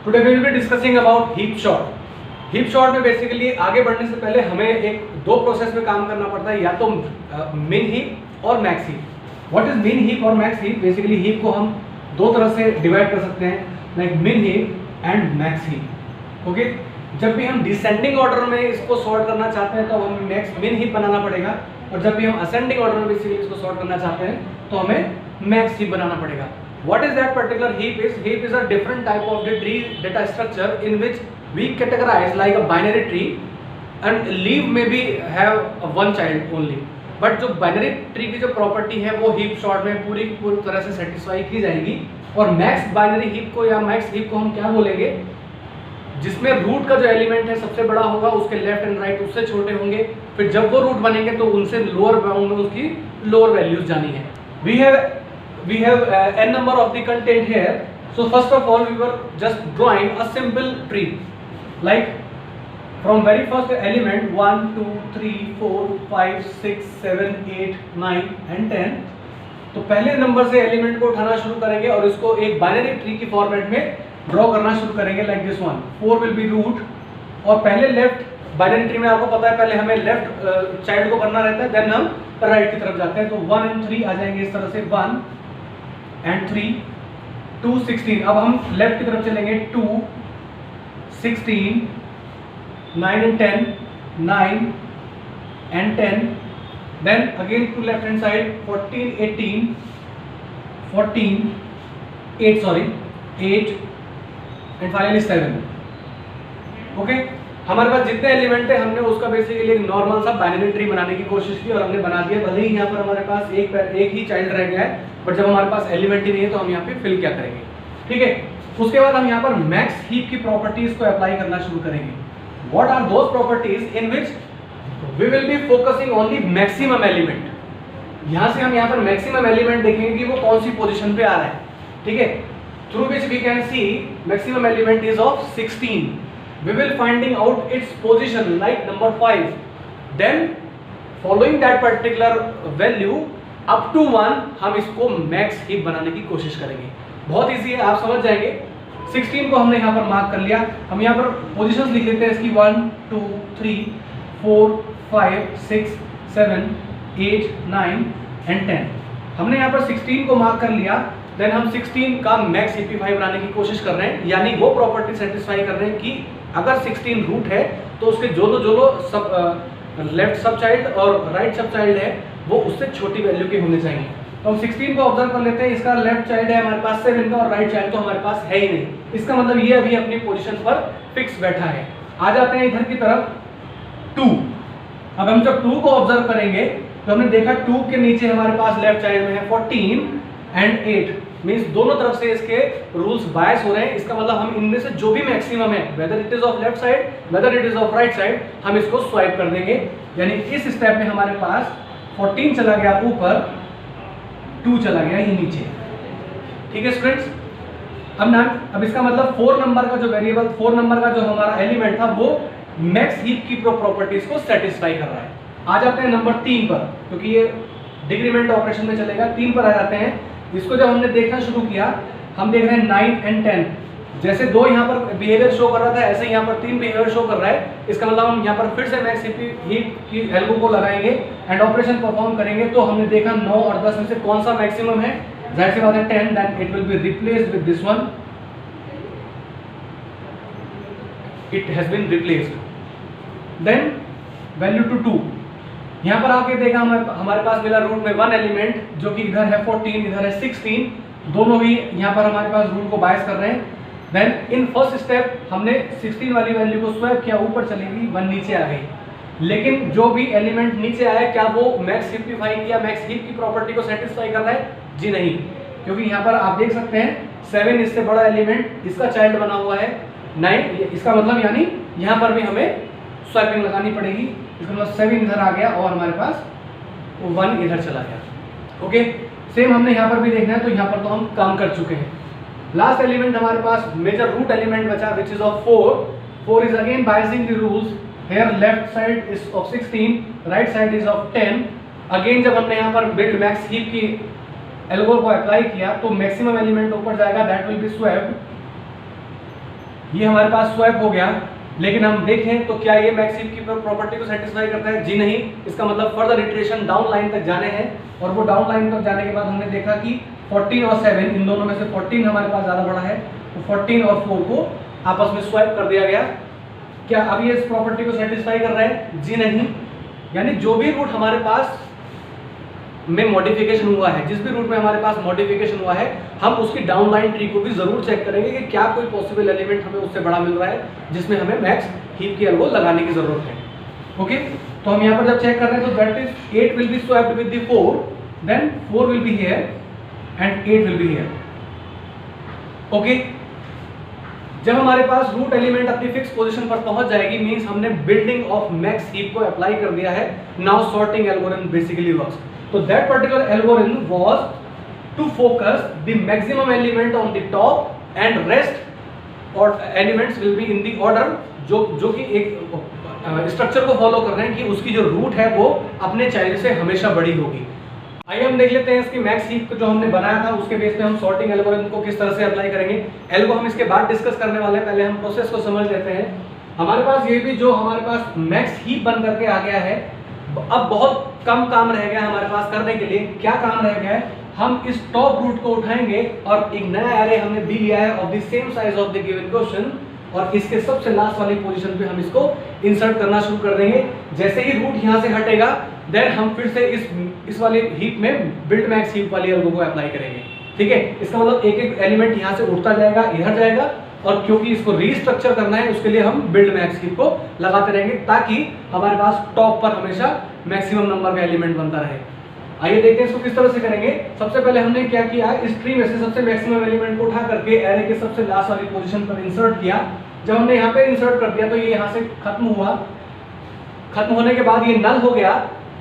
Today we will be discussing about heap sort. Heap sort में basically आगे बढ़ने से पहले हमें एक दो प्रोसेस में काम करना पड़ता है, या तो मिन हीप और मैक्स हीप। व्हाट इज मिन हीप और मैक्स हीप? बेसिकली हीप को हम दो तरह से डिवाइड कर सकते हैं, लाइक मिन heap and max heap. Okay, जब भी हम डिसेंडिंग ऑर्डर में इसको सॉर्ट करना चाहते हैं तो हमें मैक्स मिन हीप बनाना पड़ेगा, और जब भी हम असेंडिंग ऑर्डर में बेसिकली इसको सॉर्ट करना चाहते हैं तो हमें मैक्स हीप बनाना पड़ेगा। What is that particular heap is? Heap is a different type of the tree data structure in which we categorize like a binary tree, and leaf may be have one child only. But जो binary tree की जो property है वो heap sort में पूरी तरह से satisfy की जाएगी। और max binary heap को या max heap को हम क्या बोलेंगे? जिसमें रूट का जो एलिमेंट है सबसे बड़ा होगा, उसके लेफ्ट एंड राइट उससे छोटे होंगे, फिर जब वो रूट बनेंगे तो उनसे लोअर बाउंड में उसकी लोअर वैल्यूज जानी है। We have n number of the content here. So first of all we were just drawing a simple tree, like from very first element 1 2 3 4 5 6 7 8 9 and 10। तो पहले नंबर से एलिमेंट को उठाना शुरू करेंगे और इसको एक बाइनरी ट्री की फॉर्मेट में ड्रॉ करना शुरू करेंगे, like this one. 4 will be root, और पहले लेफ्ट बाइनरी ट्री में आपको पता है पहले हमें लेफ्ट चाइल्ड को करना रहता है, देन हम राइट की तरफ जाते हैं। तो 1 and 3 आ जाएंगे इस तरह से, 1 and 3 2 16। अब हम लेफ्ट की तरफ चलेंगे, 2 16 9 and 10 9 and 10, then again to left hand side 14 18 14 8 sorry 8 and finally 7। Okay, हमारे पास जितने एलिमेंट है हमने उसका बेसिकली एक नॉर्मल सा बाइनरी ट्री बनाने की कोशिश की और हमने बना दिया। भले ही यहाँ पर हमारे पास एक ही चाइल्ड रह गया है, बट जब हमारे पास एलिमेंट ही नहीं है तो हम यहाँ पे फिल क्या करेंगे, ठीक है। उसके बाद हम यहाँ पर मैक्स हीप की प्रॉपर्टीज को अप्लाई करना शुरू करेंगे। What are those properties in which we will be focusing on the maximum element. यहाँ से हम यहाँ पर मैक्सिमम एलिमेंट देखेंगे कि वो कौन सी पोजिशन पे आ रहा है, ठीक है। Through which we can see maximum element is of 16। We will finding out its position like number 5, then following that particular value up to 1 हम इसको max heap बनाने की कोशिश करेंगे। बहुत इजी है, आप समझ जाएंगे। 16 को हमने यहाँ पर मार्क कर लिया, हम यहाँ पर पोजीशंस लिख लेते हैं इसकी 1 2 3 4 5 6 7 8 9 and 10। हमने यहाँ पर 16 को मार्क कर लिया, देन हम 16 का मैक्स हीपीफाई बनाने की कोशिश कर रहे हैं, यानी वो प्रॉपर्टी सेटिस्फाई कर रहे हैं कि अगर 16 रूट है तो उसके जो सब लेफ्ट सब चाइल्ड और राइट सब चाइल्ड है वो उससे छोटी वैल्यू के होने चाहिए। तो हम 16 को ऑब्जर्व कर लेते हैं, इसका लेफ्ट चाइल्ड है हमारे पास 7 का और राइट चाइल्ड तो हमारे पास है ही नहीं। इसका मतलब ये अभी अपनी पोजीशन पर फिक्स बैठा है। आ जाते हैं इधर की तरफ 2। अब हम जब 2 को ऑब्जर्व करेंगे तो हमने देखा 2 के नीचे हमारे पास लेफ्ट चाइल्ड में है 14 and 8, मींस दोनों तरफ से इसके रूल्स बायस हो रहे हैं। इसका मतलब हम इनमें से जो भी मैक्सिमम है, whether it is of left side whether it is of right side, हम इसको स्वाइप कर देंगे। यानी इस स्टेप में हमारे पास 14 चला गया ऊपर, 2 चला गया ये नीचे, ठीक है स्टूडेंट्स। अब इसका मतलब 4 नंबर का जो वेरिएबल 4 नंबर का जो हमारा एलिमेंट था वो मैक्स हीप की प्रॉपर्टीज को सेटिस्फाई कर रहा है। आ जाते हैं नंबर 3 पर, क्योंकि ये डिक्रीमेंट ऑपरेशन में चलेगा। 3 पर आ जाते हैं। इसको जब हमने देखना शुरू किया, हम देख रहे हैं 9 and 10, जैसे 2 यहाँ पर बिहेवियर शो कर रहा था ऐसे यहाँ पर 3 बिहेवियर शो कर रहा है। इसका मतलब हम यहाँ पर फिर से मैक्स हीप की एल्गो को लगाएंगे एंड ऑपरेशन परफॉर्म करेंगे। तो हमने देखा 9 और 10 में से कौन सा मैक्सिमम है, जाहिर सी बात है 10, then it will be replaced with this one, it has been replaced. Then value to 2, यहाँ पर आके देखा हमारे पास मिला रूट में 1 एलिमेंट जो कि इधर है 14 इधर है 16, दोनों ही यहाँ पर हमारे पास रूट को बायस कर रहे हैं। देन इन फर्स्ट स्टेप हमने 16 वाली वैल्यू को स्वैप किया, ऊपर चलेगी 1 नीचे आ गई। लेकिन जो भी एलिमेंट नीचे आया क्या वो मैक्स हीपिफाई किया, मैक्स हीप की प्रॉपर्टी को सेटिस्फाई कर रहा है? जी नहीं, क्योंकि यहाँ पर आप देख सकते हैं 7 इससे बड़ा एलिमेंट इसका चाइल्ड बना हुआ है 9। इसका मतलब यानी यहाँ पर भी हमें स्वैपिंग लगानी पड़ेगी। इसका मतलब 7 इधर आ गया और हमारे पास 1 इधर चला गया। ओके, सेम हमने यहाँ पर भी देखना है, तो यहाँ पर तो हम काम कर चुके हैं। लास्ट एलिमेंट हमारे पास मेजर रूट एलिमेंट बचा which is of 4 is again biasing the rules. Here left side is of 16, right side is of 10। Again जब हमने यहाँ पर बिल्ड मैक्स हीप की एल्गो को अप्लाई किया तो मैक्सिमम एलिमेंट ऊपर जाएगा, दैट विल बी स्वैप्ड ये हमारे पास स्वैप हो गया, लेकिन हम देखें तो क्या ये मैक्स हीप की प्रॉपर्टी को सेटिस्फाई करता है? जी नहीं। इसका मतलब फर्दर इटरेशन डाउन लाइन तक जाने हैं, और वो डाउन लाइन तक जाने के बाद हमने देखा कि 14 और 7 इन दोनों में से 14 हमारे पास ज़्यादा बड़ा है, तो 14 और 4 को आपस में स्वैप कर दिया गया। क्या अब ये इस प्रॉपर्टी को सेटिस्फाई कर रहा है? जी नहीं। यानी जो भी रूट हमारे पास में मॉडिफिकेशन हुआ है, जिस भी रूट में हमारे पास मॉडिफिकेशन हुआ है, हम उसकी डाउनलाइन ट्री को भी जरूर चेक करेंगे कि क्या कोई पॉसिबल एलिमेंट हमें उससे बड़ा मिल रहा है जिसमें हमें मैक्स हीप की एल्गो लगाने की जरूरत है। ओके, तो हम यहाँ पर जब चेक कर रहे हैं तो that is 8 will be swapped with the 4, then 4 will be here and 8 will be here. Okay, जब हमारे पास रूट एलिमेंट अपनी फिक्स पोजीशन पर पहुंच जाएगी, मींस हमने बिल्डिंग ऑफ मैक्स हीप को अप्लाई कर दिया है। Now sorting algorithm basically works. So that particular algorithm was to focus the maximum element on the top and rest or elements will be in the order जो कि एक structure को follow कर रहे हैं कि उसकी जो रूट है वो अपने चाइल्ड से हमेशा बड़ी होगी। आइए हम देख लेते हैं इसकी मैक्स हीप जो हमने बनाया था उसके बेस पे हम सॉर्टिंग एल्गोरिथम को किस तरह से अप्लाई करेंगे। एल्गो हम इसके बाद डिस्कस करने वाले हैं, पहले हम प्रोसेस को समझ लेते हैं। हमारे पास ये भी जो हमारे पास मैक्स हीप बन करके आ गया है, अब बहुत कम काम रह गया हमारे पास करने के लिए। क्या काम रह गया है? हम इस टॉप रूट को उठाएंगे और एक नया एरे हमने दी लिया है of the same size of the given question, और इसके सबसे लास्ट वाली पोजीशन पे हम इसको इंसर्ट करना शुरू कर देंगे। जैसे ही रूट यहाँ से हटेगा, देन हम फिर से इस वाली हीप में बिल्ड मैक्स हीप वाली एल्गो को अप्लाई करेंगे। ठीक है, इसका मतलब एक एक एलिमेंट यहाँ से उठता जाएगा, इधर जाएगा, और क्योंकि इसको रीस्ट्रक्चर करना है उसके लिए हम बिल्ड मैक्स हीप को लगाते रहेंगे ताकि हमारे पास टॉप पर हमेशा मैक्सिमम नंबर का एलिमेंट बनता रहे। आइए देखते हैं इसको किस तरह से करेंगे। सबसे पहले हमने क्या किया, इस ट्री में से सबसे मैक्सिमम एलिमेंट को उठा करके एरे के सबसे लास्ट वाली पोजीशन पर इंसर्ट किया। जब हमने यहाँ पे इंसर्ट कर दिया तो ये यहाँ से खत्म हुआ। खत्म होने के बाद ये नल हो गया,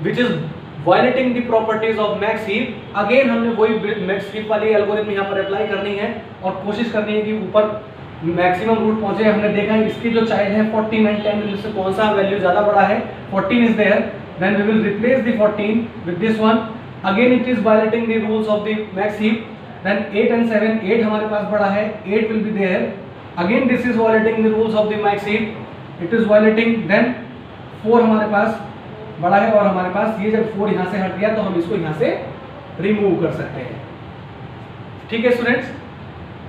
which is violating the properties of max heap. Again हमने वही मैक्स हीप वाली एल्गोरिथम यहाँ पर अप्लाई करनी है और कोशिश करनी है कि ऊपर मैक्सिमम रूट पहुंचे। हमने देखा है इसकी जो चाइल्ड है 14 एंड 10 में से कौन सा वैल्यू ज्यादा बड़ा है? 14 is there, then we will replace the 14 with this one. Again it is violating the rules of the max heap. Then 8 and 7, 8 हमारे पास बड़ा है, 8 will be there. Again this is violating the rules of the max heap, it is violating. Then 4 हमारे पास बड़ा है, और हमारे पास ये जब 4 यहाँ से हट गया तो हम इसको यहाँ से रिमूव कर सकते हैं। ठीक है स्टूडेंट्स,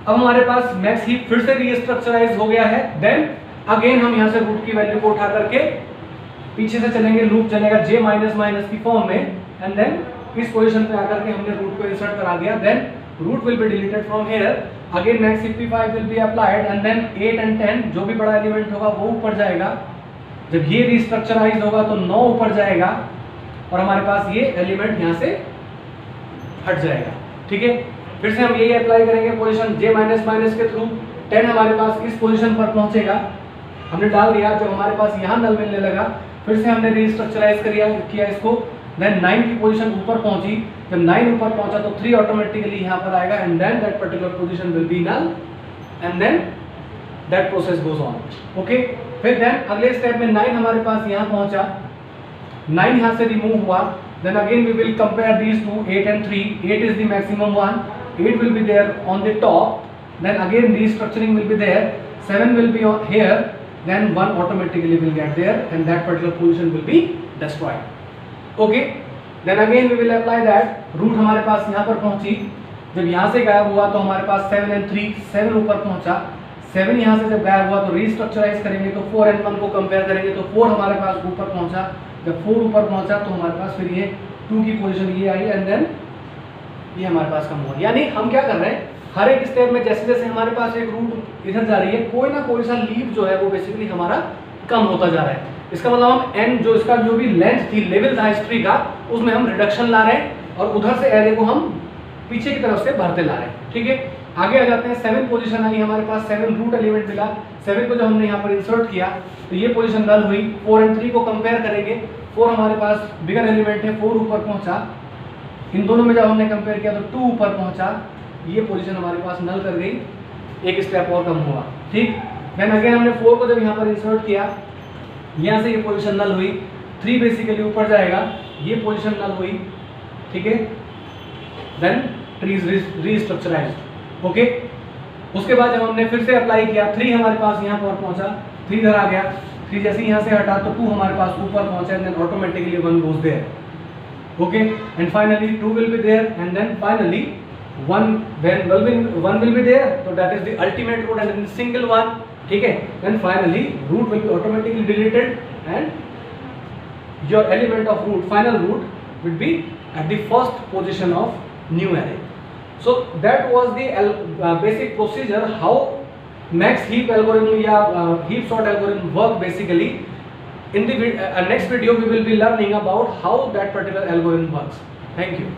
अब हमारे पास मैक्स हीप फिर से रीस्ट्रक्चराइज हो गया है। देन अगेन हम यहाँ से रूट की वैल्यू को उठा करके पीछे से चलेंगे, लूप चलेगा j माइनस माइनस की फॉर्म में, एंड देन इस पोजीशन पे आकर के हमने रूट को इंसर्ट करा दिया। Then root will be deleted from here. Again max heap 5 will be applied, and then 8 and 10 जो भी बड़ा एलिमेंट होगा वो ऊपर जाएगा। जब ये रीस्ट्रक्चराइज होगा तो 9 ऊपर जाएगा और हमारे पास ये एलिमेंट यहाँ से हट जाएगा। ठीक है, फिर से हम यही अप्लाई करेंगे पोजीशन j माइनस माइनस के थ्रू। 10 हमारे पास इस पोजीशन पर पहुंचेगा, हमने डाल दिया। जब हमारे पास यहाँ नल मिलने लगा, फिर से हमने रीस्ट्रक्चराइज किया इसको। देन 9 की पोजीशन ऊपर पहुंची, जब 9 ऊपर पहुंचा तो 3 ऑटोमेटिकली यहाँ पर आएगा, and then that particular position will be null, and then that process goes on. Okay, फिर देन अगले स्टेप में 9 हमारे पास यहाँ पहुंचा, 9 यहाँ से रिमूव हुआ। Then again we will compare these two 8 and 3। 8 is the maximum one, 8 will be there on the top, then again restructuring will be there, 7 will be on here, then 1 automatically will get there, and that particular position will be destroyed. Okay, then again we will apply that। root हमारे पास यहाँ पर पहुंची, जब यहाँ से गायब हुआ तो हमारे पास 7 and 3, 7 ऊपर पहुंचा। 7 यहाँ से जब गायब हुआ तो रीस्ट्रक्चराइज करेंगे तो 4 and 1 को कंपेयर करेंगे तो 4 हमारे पास ऊपर पहुंचा। जब 4 ऊपर पहुंचा तो हमारे पास फिर ये 2 की पोजीशन ये आई, एंड देन ये हमारे पास कम हुआ। यानी हम क्या कर रहे हैं, हर एक स्टेप में जैसे जैसे हमारे पास एक रूट इधर जा रही है, कोई ना कोई सा लीफ जो है वो बेसिकली हमारा कम होता जा रहा है। इसका मतलब हम एन जो इसका जो भी लेंथ थी, लेवल था हिस्ट्री का, उसमें हम रिडक्शन ला रहे हैं और उधर से एरे को हम पीछे की तरफ से भरते ला रहे हैं। ठीक है, आगे आ जाते हैं। 7 पोजीशन आई हमारे पास, 7 रूट एलिमेंट मिला। 7 को जब हमने यहाँ पर इंसर्ट किया तो ये पोजीशन नल हुई। 4 and 3 को कंपेयर करेंगे, 4 हमारे पास बिगर एलिमेंट है, 4 ऊपर पहुंचा। इन दोनों में जब हमने कंपेयर किया तो 2 ऊपर पहुंचा, ये पोजीशन हमारे पास नल कर गई, एक स्टेप और कम हुआ। ठीक, देन अगेन हमने 4 को जब यहाँ पर इंसर्ट किया, यहाँ से ये पोजीशन नल हुई। 3 बेसिकली ऊपर जाएगा, ये पोजीशन नल हुई। ठीक है, देन ट्री इज रीस्ट्रक्चराइज्ड। ओके, उसके बाद जब हमने फिर से अप्लाई किया 3 हमारे पास यहाँ पर पहुंचा, 3 इधर आ गया, 3 जैसे यहाँ से हटा तो 2 हमारे पास ऊपर पहुंचा, and then automatically 1 goes there. Okay, and finally 2 will be there, and then finally 1 will be there, so that is the ultimate root, and then the single one. ठीक है, then finally root will be automatically deleted and your element of root, final root, will be at the first position of new array. So that was the basic procedure how max heap algorithm या heap sort algorithm work basically. In the next video we will be learning about how that particular algorithm works. Thank you.